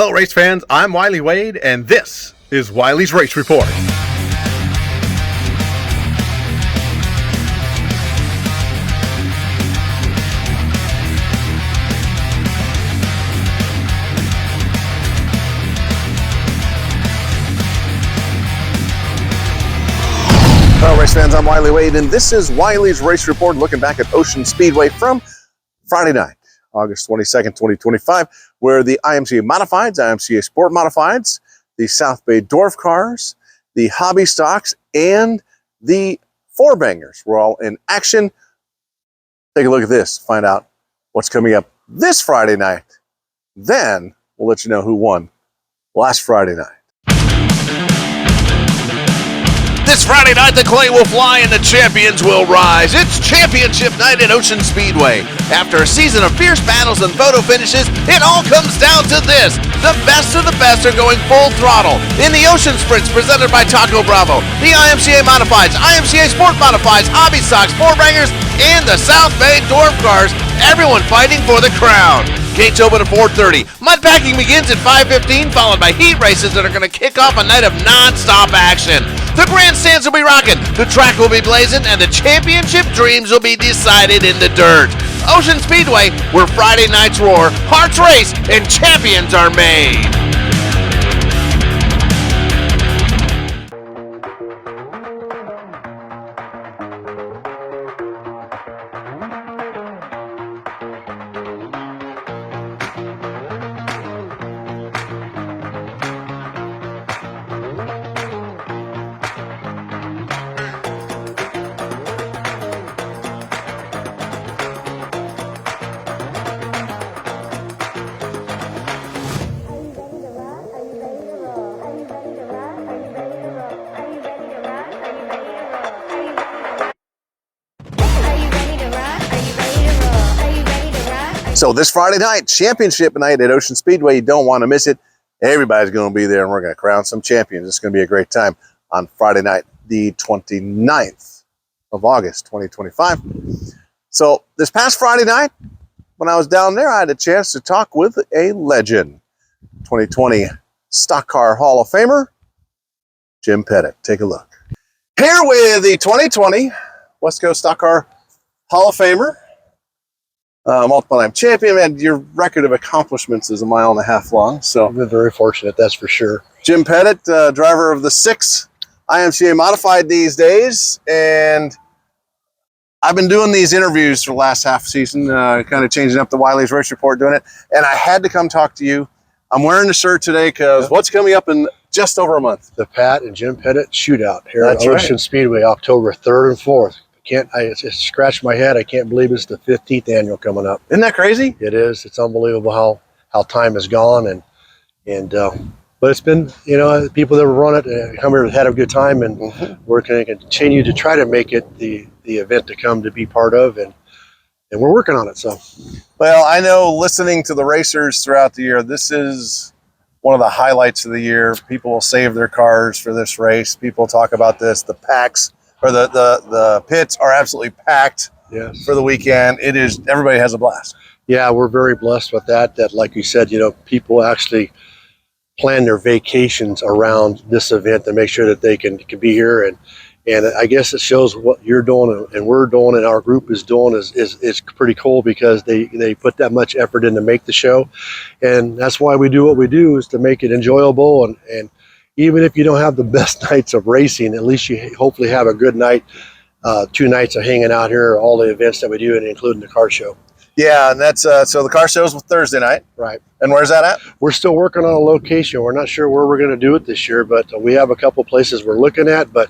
Hello, race fans. I'm Wylie Wade, and this is Wylie's Race Report. Hello, race fans. I'm Wylie Wade, and this is Wylie's Race Report, looking back at Ocean Speedway from Friday night, August 22nd, 2025, where the IMCA Modifieds, IMCA Sport Modifieds, the South Bay Dwarf Cars, the Hobby Stocks, and the Four Bangers were all in action. Take a look at this, find out what's coming up this Friday night. Then we'll let you know who won last Friday night. This Friday night, the clay will fly and the champions will rise. It's championship night at Ocean Speedway. After a season of fierce battles and photo finishes, it all comes down to this. The best of the best are going full throttle in the Ocean Sprints presented by Taco Bravo, the IMCA Modifieds, IMCA Sport Modifieds, Hobby Stocks, Four Bangers, and the South Bay Dwarf Cars. Everyone fighting for the crown. Gates open at 4:30. Mud packing begins at 5:15, followed by heat races that are going to kick off a night of non-stop action. The grandstands will be rocking, the track will be blazing, and the championship dreams will be decided in the dirt. Ocean Speedway, where Friday nights roar, hearts race, and champions are made. So this Friday night, championship night at Ocean Speedway, you don't want to miss it. Everybody's going to be there, and we're going to crown some champions. It's going to be a great time on Friday night, the 29th of August, 2025. So this past Friday night, when I was down there, I had a chance to talk with a legend, 2020 Stock Car Hall of Famer, Jim Pettit. Take a look. Here with the 2020 West Coast Stock Car Hall of Famer, multiple-time champion, and your record of accomplishments is 1.5 miles long. So I've been very fortunate, that's for sure. Jim Pettit, driver of the 6 IMCA Modified these days, and I've been doing these interviews for the last half season, kind of changing up the Wylie's Race Report, doing it, and I had to come talk to you. I'm wearing the shirt today because what's coming up in just over a month? The Pat and Jim Pettit shootout here at Ocean Speedway, October 3rd and 4th. I just scratched my head. I can't believe it's the 15th annual coming up. Isn't that crazy? It is. It's unbelievable how time has gone, but it's been, you know, people that run it come here had a good time, and we're going to continue to try to make it the event to come to be part of, and we're working on it. So, well, I know listening to the racers throughout the year, this is one of the highlights of the year. People will save their cars for this race. People talk about this. The packs. Or the pits are absolutely packed for the weekend. It is, everybody has a blast. Yeah, we're very blessed with that. That, like you said, you know, people actually plan their vacations around this event to make sure that they can be here, and I guess it shows what you're doing and we're doing and our group is doing is pretty cool, because they put that much effort in to make the show, and that's why we do what we do, is to make it enjoyable, and even if you don't have the best nights of racing, at least you hopefully have a good night, 2 nights of hanging out here, all the events that we do, and including the car show. Yeah, and that's so the car show's Thursday night. Right. And where's that at? We're still working on a location. We're not sure where we're going to do it this year, but we have a couple places we're looking at, but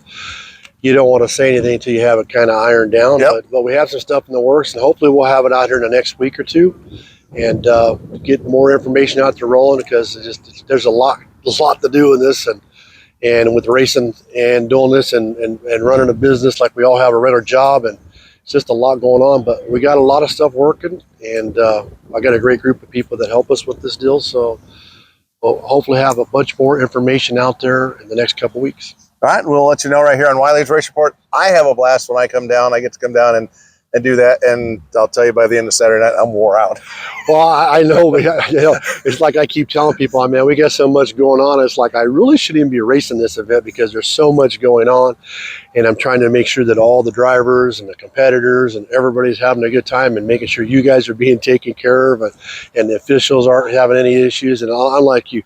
you don't want to say anything until you have it kind of ironed down. But we have some stuff in the works, and hopefully we'll have it out here in the next week or two, and get more information out there rolling, because there's a lot to do in this, and with racing and doing this and running a business, like we all have a regular job, and it's just a lot going on, but we got a lot of stuff working, and I got a great group of people that help us with this deal, so we'll hopefully have a bunch more information out there in the next couple weeks. All right, we'll let you know right here on Wylie's Race Report. I have a blast when I come down. I get to come down and and do that. And I'll tell you, by the end of Saturday night, I'm wore out. Well, I know, but it's like I keep telling people, man, we got so much going on. It's like I really shouldn't even be racing this event because there's so much going on, and I'm trying to make sure that all the drivers and the competitors and everybody's having a good time and making sure you guys are being taken care of, and the officials aren't having any issues. And unlike you,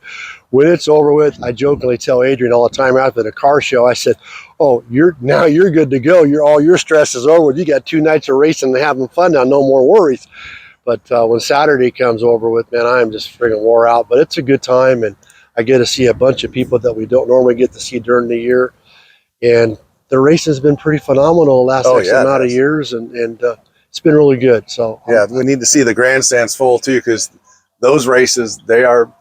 when it's over with, I jokingly tell Adrian all the time after the car show, I said, "Oh, you're good to go. All your stress is over. You got 2 nights of racing and having fun now. No more worries." But when Saturday comes over with, man, I am just friggin' wore out. But it's a good time, and I get to see a bunch of people that we don't normally get to see during the year. And the race has been pretty phenomenal the last amount of years, and it's been really good. So yeah, we need to see the grandstands full too, because those races,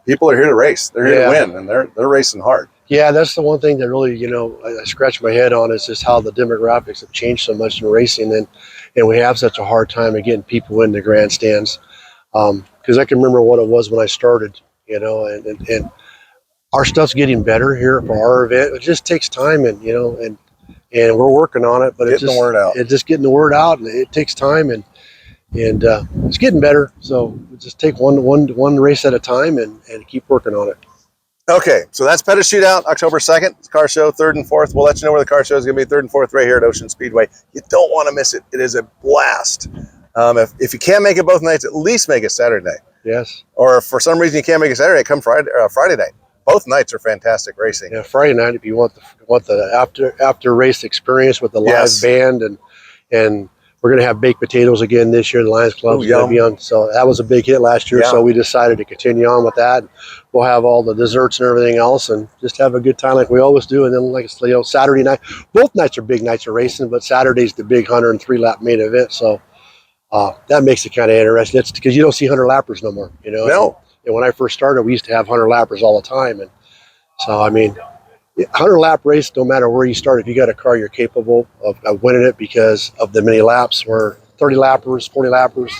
people are here to race. They're here to win, and they're racing hard. Yeah, that's the one thing that really, I scratch my head on is just how the demographics have changed so much in racing, and we have such a hard time of getting people in the grandstands. Because I can remember what it was when I started, and our stuff's getting better here for our event. It just takes time, and we're working on it, but it's just getting the word out, and it takes time, and it's getting better. So we just take one race at a time and keep working on it. Okay, so that's Pettit Shootout, October 2nd. Car show, 3rd and 4th. We'll let you know where the car show is going to be 3rd and 4th right here at Ocean Speedway. You don't want to miss it. It is a blast. If you can't make it both nights, at least make it Saturday night. Yes. Or if for some reason you can't make it Saturday, come Friday night. Both nights are fantastic racing. Yeah, Friday night if you want the after race experience with the live band, and we're going to have baked potatoes again this year. The Lions Club's going to be on. So that was a big hit last year. So we decided to continue on with that. We'll have all the desserts and everything else, and just have a good time like we always do. And then, like Saturday night, both nights are big nights of racing, but Saturday's the big 103 lap main event. So that makes it kind of interesting. It's because you don't see 100 lappers no more. No. And when I first started, we used to have 100 lappers all the time, and so 100 lap race, no matter where you start, if you got a car, you're capable of winning it because of the many laps. Where 30 lappers, 40 lappers,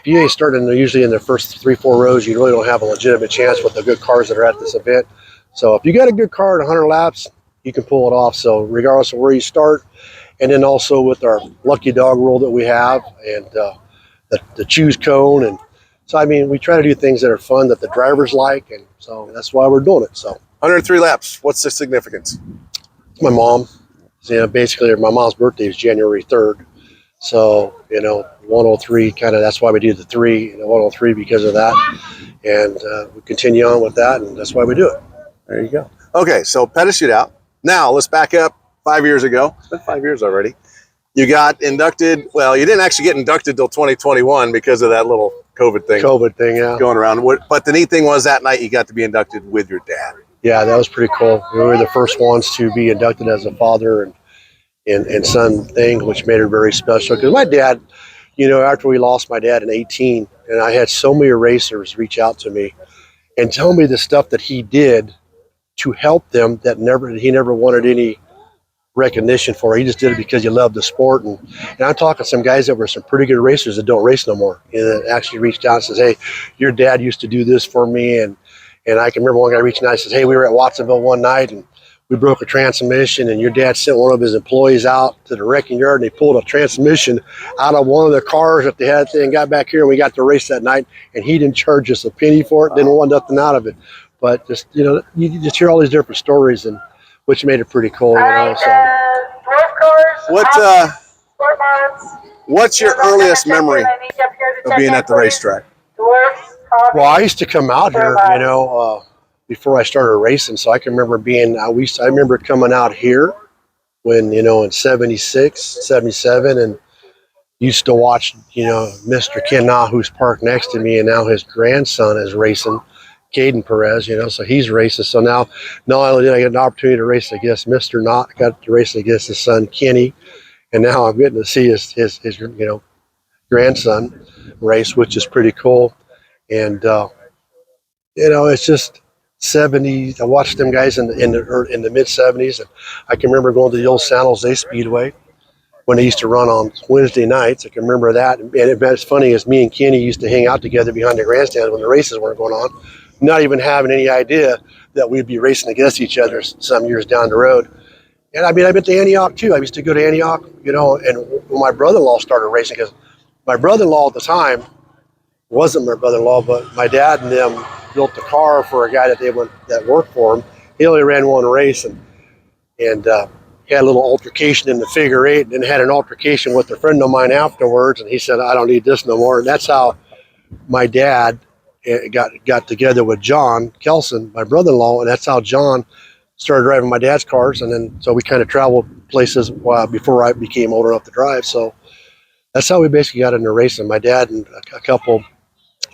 if you ain't starting usually in the first 3-4 rows, you really don't have a legitimate chance with the good cars that are at this event. So if you got a good car at 100 laps, you can pull it off. So regardless of where you start, and then also with our lucky dog rule that we have, and the choose cone, and so we try to do things that are fun that the drivers like, and so that's why we're doing it. So 103 laps. What's the significance? My mom. Basically, my mom's birthday is January 3rd. So, 103 kind of, that's why we do the 3, 103 because of that. And we continue on with that, and that's why we do it. There you go. Okay, so Pettit Shootout. Now, let's back up 5 years ago. It's been 5 years already. You got inducted. Well, you didn't actually get inducted till 2021 because of that little COVID thing. Yeah. Going around. But the neat thing was that night you got to be inducted with your dad. Yeah, that was pretty cool. We were the first ones to be inducted as a father and son thing, which made it very special. Because my dad, after we lost my dad in 2018, and I had so many racers reach out to me and tell me the stuff that he did to help them that he never wanted any recognition for. He just did it because he loved the sport. And I'm talking some guys that were some pretty good racers that don't race no more, and that actually reached out and says, "Hey, your dad used to do this for me." And I can remember one guy reaching out and says, "Hey, we were at Watsonville one night and we broke a transmission, and your dad sent one of his employees out to the wrecking yard, and they pulled a transmission out of one of the cars that they had and got back here, and we got to race that night, and he didn't charge us a penny for it, didn't want nothing out of it." But just, you just hear all these different stories, and which made it pretty cool, so. What's your earliest memory of being at the racetrack? Well, I used to come out here, before I started racing. So I can remember I remember coming out here when, in 76, 77, and used to watch, Mr. Ken Na, who's parked next to me, and now his grandson is racing, Caden Perez, so he's racing. So now, not only did I get an opportunity to race against Mr. Knott, I got to race against his son, Kenny, and now I'm getting to see his grandson race, which is pretty cool. And, it's just 70s. I watched them guys in the mid 70s, and I can remember going to the old San Jose Speedway when they used to run on Wednesday nights. I can remember that. And it's funny, as me and Kenny used to hang out together behind the grandstand when the races weren't going on, not even having any idea that we'd be racing against each other some years down the road. And I've been to Antioch too. I used to go to Antioch, and when my brother-in-law started racing, because my brother-in-law at the time wasn't my brother-in-law, but my dad and them built a car for a guy that worked for him. He only ran one race, and he had a little altercation in the figure eight, and then had an altercation with a friend of mine afterwards, and he said, I don't need this no more. And that's how my dad got together with John Kelson, my brother-in-law, and that's how John started driving my dad's cars. And then so we kind of traveled places before I became old enough to drive. So that's how we basically got into racing. My dad and a couple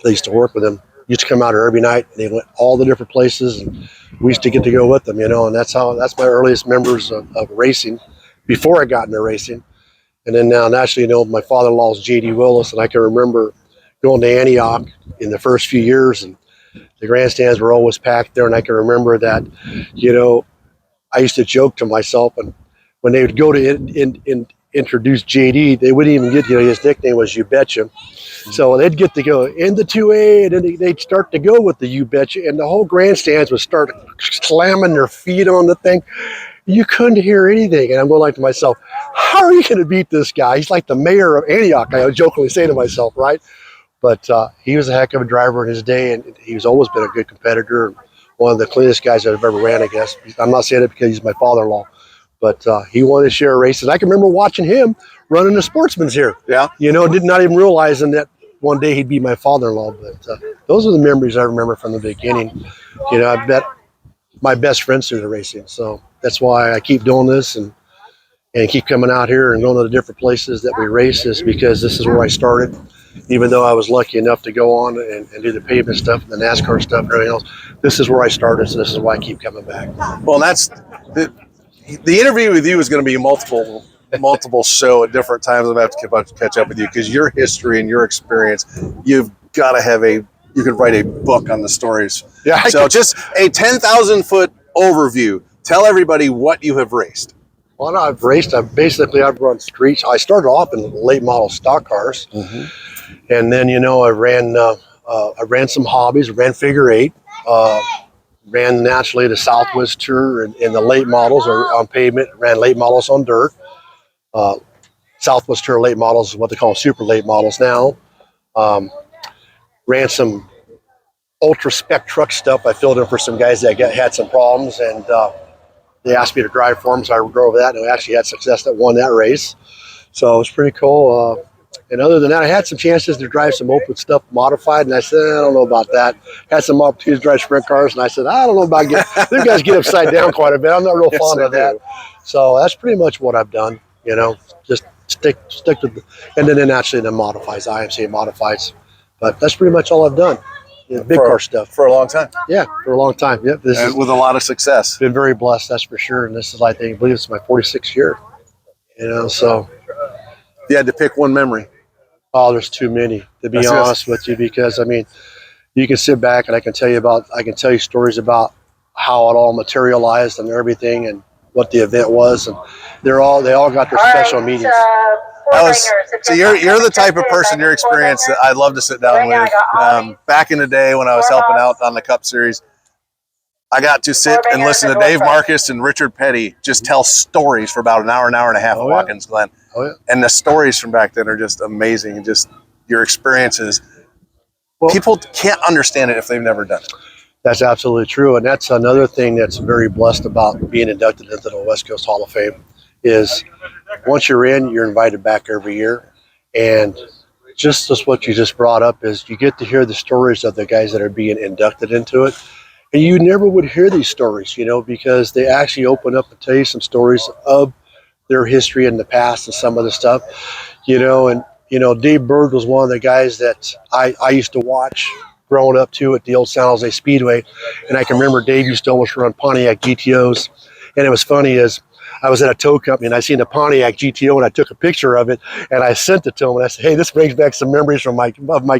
that used to work with him used to come out here every night. They went all the different places, and we used to get to go with them, and that's my earliest memories of racing before I got into racing. And then now, naturally, my father-in-law is J.D. Willis, and I can remember going to Antioch in the first few years, and the grandstands were always packed there. And I can remember that, I used to joke to myself, and when they would go to introduce JD, they wouldn't even get, his nickname was You Betcha. So they'd get to go in the 2A, and then they'd start to go with the You Betcha, and the whole grandstands would start slamming their feet on the thing. You couldn't hear anything. And I'm going like to myself, how are you going to beat this guy? He's like the mayor of Antioch, I would jokingly say to myself, right? But he was a heck of a driver in his day, and he's always been a good competitor. One of the cleanest guys that I've ever ran, I guess. I'm not saying it because he's my father-in-law, but he won his share of races. I can remember watching him running the Sportsman's here. Yeah. Did not even realizing that one day he'd be my father-in-law. But those are the memories I remember from the beginning. I bet my best friends through the racing. So that's why I keep doing this and keep coming out here and going to the different places that we race, is because this is where I started. Even though I was lucky enough to go on and do the pavement stuff and the NASCAR stuff and everything else, this is where I started, so this is why I keep coming back. Well, that's the interview with you is going to be multiple show at different times. I'm going to have to catch up with you, because your history and your experience, you've got to you could write a book on the stories. Yeah. So just a 10,000-foot overview. Tell everybody what you have raced. Well, I've raced. I've run streets. I started off in late model stock cars. Mm-hmm. And then, I ran some hobbies, ran figure eight, ran naturally the Southwest Tour in the late models or on pavement, ran late models on dirt. Southwest Tour late models is what they call super late models now. Ran some ultra spec truck stuff. I filled in for some guys that had some problems, and they asked me to drive for them, so I drove that, and I actually had success that won that race. So it was pretty cool. And other than that, I had some chances to drive some open stuff modified, and I said, I don't know about that. Had some opportunities to drive sprint cars, and I said, I don't know about these guys get upside down quite a bit. I'm not real fond of that. So that's pretty much what I've done, just stick to the, and then actually the modifies, IMCA modifies. But that's pretty much all I've done. Big car stuff. For a long time. Yeah, for a long time. Yep. And with a lot of success. Been very blessed, that's for sure. And this is, I believe it's my 46th year. So. You had to pick one memory. Oh, there's too many, to be honest with you, because you can sit back and I can tell you stories about how it all materialized and everything and what the event was, and they all got their special meetings. So you're the type of person, your experience, that I'd love to sit down with. Back in the day when I was helping out on the Cup Series, I got to sit and listen to Dave Marcus and Richard Petty just tell stories for about an hour and a half at Watkins Glen. Oh, yeah. And the stories from back then are just amazing, and just your experiences. Well, people can't understand it if they've never done it. That's absolutely true. And that's another thing that's very blessed about being inducted into the West Coast Hall of Fame, is once you're in, you're invited back every year. And just as what you just brought up is you get to hear the stories of the guys that are being inducted into it. And you never would hear these stories, because they actually open up and tell you some stories of their history in the past and some of the stuff, and Dave Bird was one of the guys that I used to watch growing up too at the old San Jose Speedway. And I can remember Dave used to always run Pontiac GTOs. And it was funny, is I was at a tow company and I seen the Pontiac GTO and I took a picture of it and I sent it to him and I said, hey, this brings back some memories from my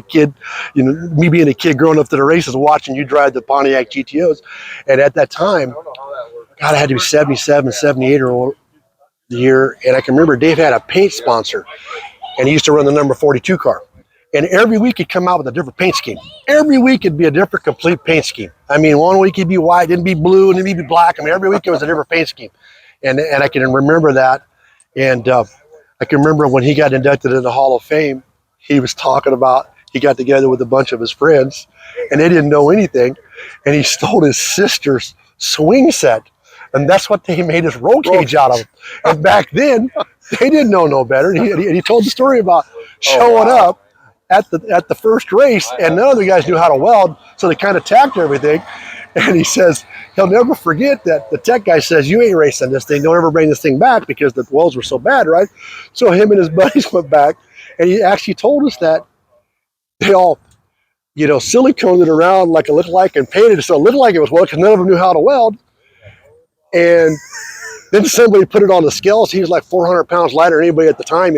kid, me being a kid growing up to the races, watching you drive the Pontiac GTOs. And at that time, God, I had to be 77, 78 or year. And I can remember Dave had a paint sponsor and he used to run the number 42 car. And every week he'd come out with a different paint scheme. Every week it'd be a different complete paint scheme. 1 week it'd be white, it'd be blue, and it'd be black. Every week it was a different paint scheme. And I can remember that. And I can remember when he got inducted into the Hall of Fame, he was talking about he got together with a bunch of his friends, and they didn't know anything, and he stole his sister's swing set, and that's what they made his roll cage out of. And back then, they didn't know no better. And he told the story about showing up at the first race, and none of the guys knew how to weld, so they kind of tacked everything. And he says he'll never forget that the tech guy says, "You ain't racing this thing. Don't ever bring this thing back," because the welds were so bad, right? So him and his buddies went back, and he actually told us that they all, siliconed it around like it looked like and painted it so it looked like it was welded because none of them knew how to weld. And then somebody put it on the scales. He was like 400 pounds lighter than anybody at the time.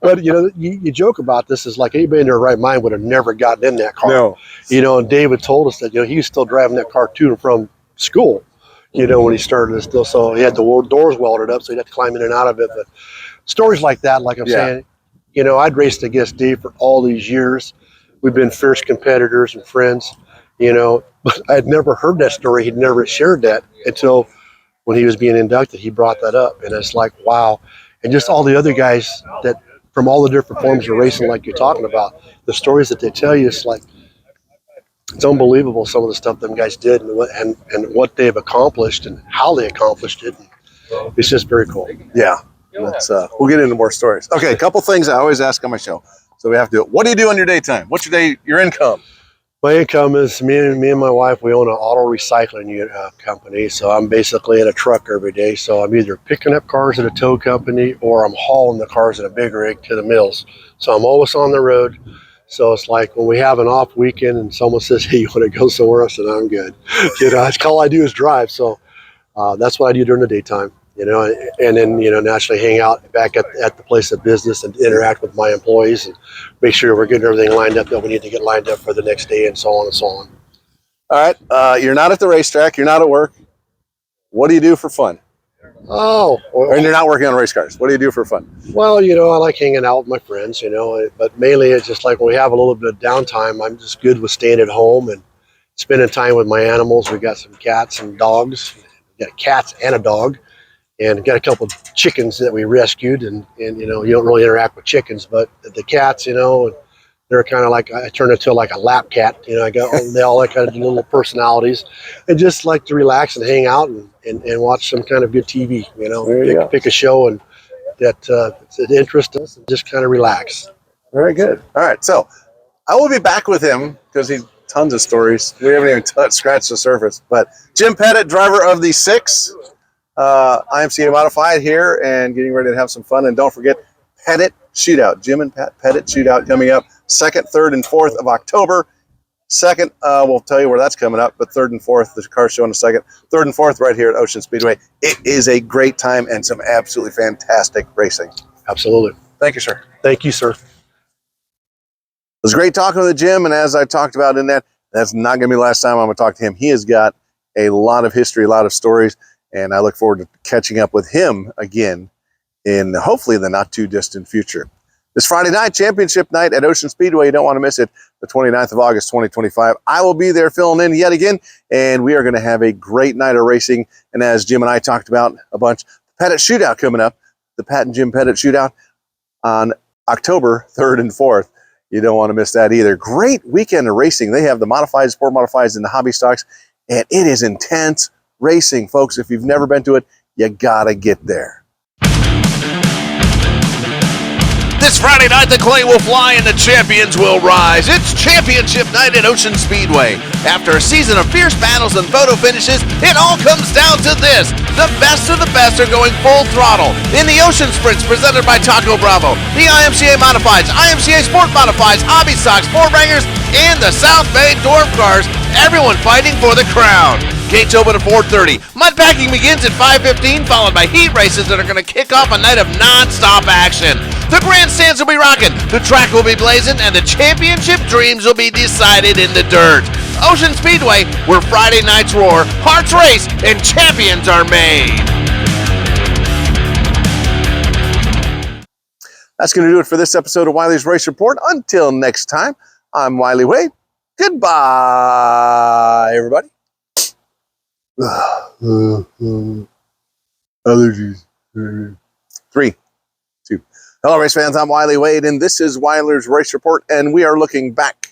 But you joke about this is like anybody in their right mind would have never gotten in that car. No. And David told us that he was still driving that car to and from school. When he started this still, so he had the doors welded up, so he'd have to climb in and out of it. But stories like that, like I'm saying, I'd raced against Dave for all these years. We've been fierce competitors and friends, but I had never heard that story. He'd never shared that until when he was being inducted. He brought that up, and it's like, wow. And just all the other guys that from all the different forms of racing, like you're talking about, the stories that they tell you, it's like, it's unbelievable some of the stuff them guys did and what they've accomplished and how they accomplished it. It's just very cool. Yeah. We'll get into more stories. Okay, a couple things I always ask on my show. So we have to do it. What do you do on your daytime? What's your income? My income is me and my wife, we own an auto recycling company. So I'm basically in a truck every day. So I'm either picking up cars at a tow company or I'm hauling the cars in a big rig to the mills. So I'm always on the road. So it's like when we have an off weekend and someone says, "Hey, you want to go somewhere else?" And I'm good. That's all I do is drive. So that's what I do during the daytime. And then, naturally hang out back at the place of business and interact with my employees and make sure we're getting everything lined up that we need to get lined up for the next day and so on and so on. All right. You're not at the racetrack. You're not at work. What do you do for fun? And you're not working on race cars. What do you do for fun? Well, I like hanging out with my friends, but mainly it's just like when we have a little bit of downtime, I'm just good with staying at home and spending time with my animals. We got some cats and dogs. We got cats and a dog. And got a couple of chickens that we rescued, and you don't really interact with chickens, but the cats, they're kind of like, I turn into like a lap cat. They all like kind of little personalities, and just like to relax and hang out and watch some kind of good TV. Pick a show and that's an interest us and just kind of relax. Very good. All right, so I will be back with him because he's tons of stories. We haven't even scratched the surface. But Jim Pettit, driver of the 6. IMCA Modified here and getting ready to have some fun. And don't forget Pettit Shootout. Jim and Pettit Shootout coming up 2nd, 3rd, and 4th of October. 2nd, we'll tell you where that's coming up, but 3rd and 4th, the car show in a second. 3rd and 4th right here at Ocean Speedway. It is a great time and some absolutely fantastic racing. Absolutely. Thank you, sir. Thank you, sir. It was great talking to Jim, and as I talked about in that's not going to be the last time I'm going to talk to him. He has got a lot of history, a lot of stories, and I look forward to catching up with him again in hopefully the not too distant future. This Friday night, championship night at Ocean Speedway. You don't want to miss it. The 29th of August, 2025. I will be there filling in yet again, and we are going to have a great night of racing. And as Jim and I talked about a bunch, the Pettit Shootout coming up, the Pat and Jim Pettit Shootout on October 3rd and 4th. You don't want to miss that either. Great weekend of racing. They have the modifieds, sport modifieds, and the hobby stocks, and it is intense racing, folks. If you've never been to it, you gotta get there. This Friday night, the clay will fly and the champions will rise. It's championship night at Ocean Speedway. After a season of fierce battles and photo finishes, it all comes down to this. The best of the best are going full throttle in the Ocean Sprints presented by Taco Bravo, the IMCA Modifieds, IMCA Sport Modifieds, Hobby Stocks, Sport Bangers, and the South Bay Dwarf Cars. Everyone fighting for the crown. Gates open at 4:30. Mud packing begins at 5:15, followed by heat races that are going to kick off a night of non-stop action. The grandstands will be rocking, the track will be blazing, and the championship dreams will be decided in the dirt. Ocean Speedway, where Friday nights roar, hearts race, and champions are made. That's going to do it for this episode of Wylie's Race Report. Until next time, I'm Wylie Wade. Goodbye, everybody. Allergies. 3, 2. Hello, race fans. I'm Wylie Wade, and this is Wyler's Race Report, and we are looking back.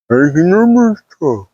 Race number 12.